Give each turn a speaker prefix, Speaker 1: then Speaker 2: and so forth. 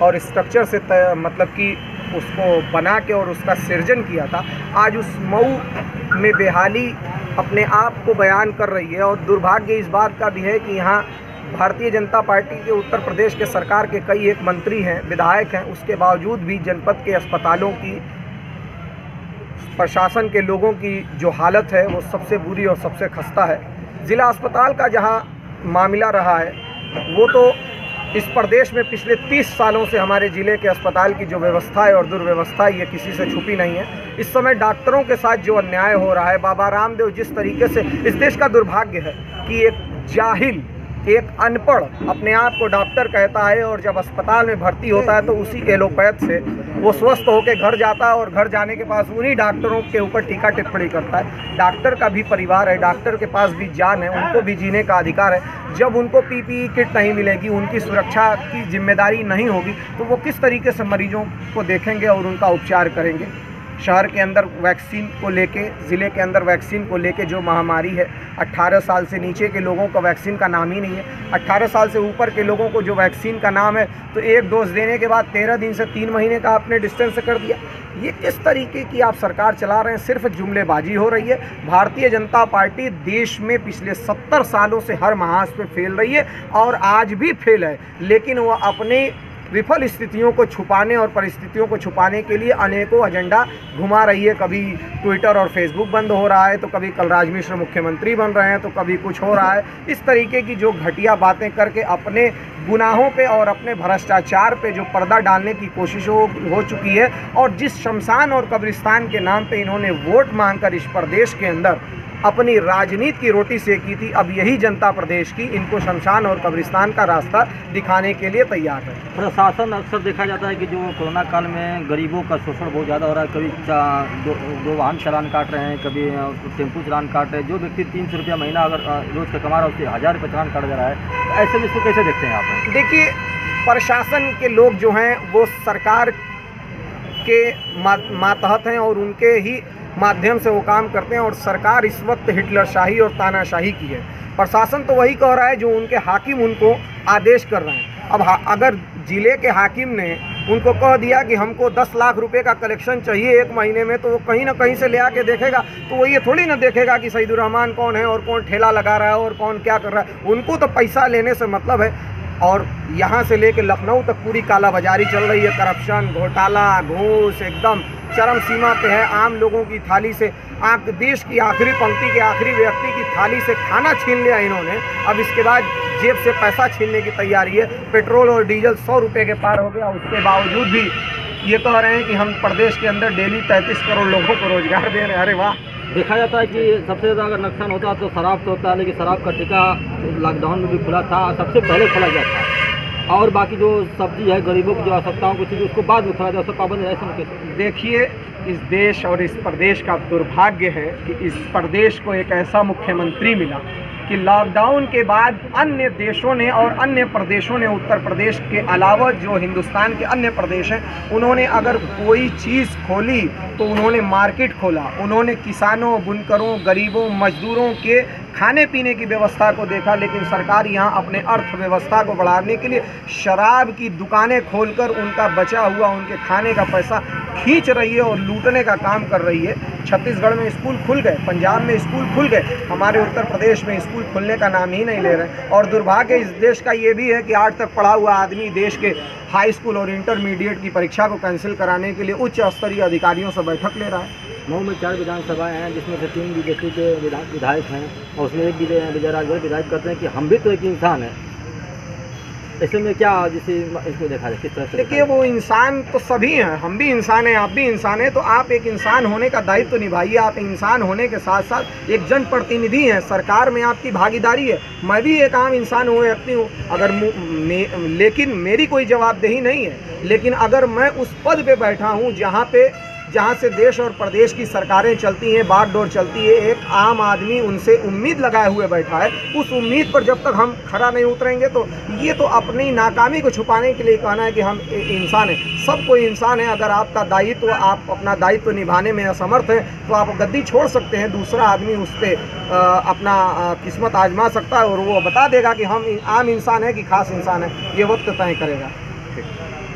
Speaker 1: और स्ट्रक्चर से मतलब कि उसको बना के और उसका सृजन किया था, आज उस मऊ में बेहाली अपने आप को बयान कर रही है। और दुर्भाग्य इस बात का भी है कि यहाँ भारतीय जनता पार्टी के उत्तर प्रदेश के सरकार के कई एक मंत्री हैं, विधायक हैं, उसके बावजूद भी जनपद के अस्पतालों की, प्रशासन के लोगों की जो हालत है वो सबसे बुरी और सबसे खस्ता है। ज़िला अस्पताल का जहां मामला रहा है वो तो इस प्रदेश में पिछले 30 सालों से हमारे ज़िले के अस्पताल की जो व्यवस्था है और दुर्व्यवस्था है ये किसी से छुपी नहीं है। इस समय डॉक्टरों के साथ जो अन्याय हो रहा है, बाबा रामदेव जिस तरीके से, इस देश का दुर्भाग्य है कि एक जाहिल, एक अनपढ़ अपने आप को डॉक्टर कहता है और जब अस्पताल में भर्ती होता है तो उसी एलोपैथ से वो स्वस्थ होकर घर जाता है और घर जाने के पास उन्हीं डॉक्टरों के ऊपर टीका टिप्पणी करता है। डॉक्टर का भी परिवार है, डॉक्टर के पास भी जान है, उनको भी जीने का अधिकार है। जब उनको पीपीई किट नहीं मिलेगी, उनकी सुरक्षा की जिम्मेदारी नहीं होगी तो वो किस तरीके से मरीजों को देखेंगे और उनका उपचार करेंगे। शहर के अंदर वैक्सीन को लेके, ज़िले के अंदर वैक्सीन को लेके जो महामारी है, 18 साल से नीचे के लोगों का वैक्सीन का नाम ही नहीं है। 18 साल से ऊपर के लोगों को जो वैक्सीन का नाम है तो एक डोज देने के बाद 13 दिन से 3 महीने का आपने डिस्टेंस कर दिया। ये किस तरीके की आप सरकार चला रहे हैं? सिर्फ जुमलेबाजी हो रही है। भारतीय जनता पार्टी देश में पिछले 70 सालों से हर महाज पे फेल रही है और आज भी फेल है, लेकिन वो अपने विफल स्थितियों को छुपाने और परिस्थितियों को छुपाने के लिए अनेकों एजेंडा घुमा रही है। कभी ट्विटर और फेसबुक बंद हो रहा है, तो कभी कलराज मिश्र मुख्यमंत्री बन रहे हैं, तो कभी कुछ हो रहा है। इस तरीके की जो घटिया बातें करके अपने गुनाहों पे और अपने भ्रष्टाचार पे जो पर्दा डालने की कोशिश हो चुकी है। और जिस शमशान और कब्रिस्तान के नाम पे इन्होंने वोट मांगकर इस प्रदेश के अंदर अपनी राजनीति की रोटी सेकी थी, अब यही जनता प्रदेश की इनको शमशान और कब्रिस्तान का रास्ता दिखाने के लिए तैयार है।
Speaker 2: प्रशासन अक्सर देखा जाता है कि जो कोरोना काल में गरीबों का शोषण बहुत ज़्यादा हो रहा है। कभी दो वाहन चालान काट रहे हैं, कभी टेम्पू चालान काट रहे हैं। जो व्यक्ति 300 रुपया महीना अगर रोज़ का कमा रहा है उससे 1000 रुपये चालान काटा जा रहा है। ऐसे में इसको कैसे देखते हैं आप?
Speaker 1: देखिए, प्रशासन के लोग जो हैं वो सरकार के मातहत हैं और उनके ही माध्यम से वो काम करते हैं। और सरकार इस वक्त हिटलरशाही और तानाशाही की है। प्रशासन तो वही कह रहा है जो उनके हाकिम उनको आदेश कर रहे हैं। अब अगर ज़िले के हाकिम ने उनको कह दिया कि हमको 10 लाख रुपए का कलेक्शन चाहिए 1 महीने में, तो वो कहीं ना कहीं से ले आके देखेगा। तो वो ये थोड़ी ना देखेगा कि सईदुर रहमान कौन है और कौन ठेला लगा रहा है और कौन क्या कर रहा है। उनको तो पैसा लेने से मतलब है। और यहाँ से लेके लखनऊ तक पूरी कालाबाजारी चल रही है। करप्शन, घोटाला, घूस एकदम चरम सीमा पे है। आम लोगों की थाली से, आप देश की आखिरी पंक्ति के आखिरी व्यक्ति की थाली से खाना छीन लिया इन्होंने। अब इसके बाद जेब से पैसा छीनने की तैयारी है। पेट्रोल और डीजल 100 रुपये के पार हो गया, उसके बावजूद भी ये कह रहे हैं कि हम प्रदेश के अंदर डेली 33 करोड़ लोगों को रोजगार दे रहे हैं। अरे वाह!
Speaker 2: देखा जाता है कि सबसे ज़्यादा अगर नुकसान होता है तो शराब से होता है, लेकिन शराब का ठेका लॉकडाउन में भी खुला था, सबसे पहले खुला गया था। और बाकी जो सब्जी है, गरीबों की जो आवश्यकताओं की चीज़, उसको बाद में खुला जाए, उसका पाबंद ऐसा।
Speaker 1: देखिए, इस देश और इस प्रदेश का दुर्भाग्य है कि इस प्रदेश को एक ऐसा मुख्यमंत्री मिला कि लॉकडाउन के बाद अन्य देशों ने और अन्य प्रदेशों ने, उत्तर प्रदेश के अलावा जो हिंदुस्तान के अन्य प्रदेश हैं, उन्होंने अगर कोई चीज़ खोली तो उन्होंने मार्केट खोला। उन्होंने किसानों, बुनकरों, गरीबों, मजदूरों के खाने पीने की व्यवस्था को देखा। लेकिन सरकार यहाँ अपने अर्थव्यवस्था को बढ़ाने के लिए शराब की दुकानें खोलकर उनका बचा हुआ, उनके खाने का पैसा खींच रही है और लूटने का काम कर रही है। छत्तीसगढ़ में स्कूल खुल गए, पंजाब में स्कूल खुल गए, हमारे उत्तर प्रदेश में स्कूल खुलने का नाम ही नहीं ले रहे। और दुर्भाग्य इस देश का ये भी है कि 8 तक पढ़ा हुआ आदमी देश के हाई स्कूल और इंटरमीडिएट की परीक्षा को कैंसिल कराने के लिए उच्च स्तरीय अधिकारियों से बैठक ले रहा है।
Speaker 2: मऊ में 4 विधानसभाएं हैं, जिसमें से 3 बीजेपी के विधायक हैं और उसमें एक विजय राजभर विधायक कहते हैं कि हम भी तो एक इंसान है। ऐसे में क्या जिसे इसको देखा जाए किस तरह से?
Speaker 1: देखिए, वो इंसान तो सभी हैं, हम भी इंसान हैं, आप भी इंसान हैं। तो आप एक इंसान होने का दायित्व तो निभाइए। आप इंसान होने के साथ साथ एक जनप्रतिनिधि हैं, सरकार में आपकी भागीदारी है। मैं भी एक आम इंसान हूँ, व्यक्ति हूँ, अगर लेकिन मेरी कोई जवाबदेही नहीं है। लेकिन अगर मैं उस पद पे बैठा हूँ जहाँ से देश और प्रदेश की सरकारें चलती हैं, बागडोर चलती है, एक आम आदमी उनसे उम्मीद लगाए हुए बैठा है। उस उम्मीद पर जब तक हम खरा नहीं उतरेंगे तो ये तो अपनी नाकामी को छुपाने के लिए कहना है कि हम इंसान हैं। सब कोई इंसान है। अगर आपका दायित्व, आप अपना दायित्व निभाने में असमर्थ हैं तो आप गद्दी छोड़ सकते हैं, दूसरा आदमी उस पर अपना किस्मत आजमा सकता है और वो बता देगा कि हम आम इंसान है कि खास इंसान है। ये वक्त तय करेगा। ठीक।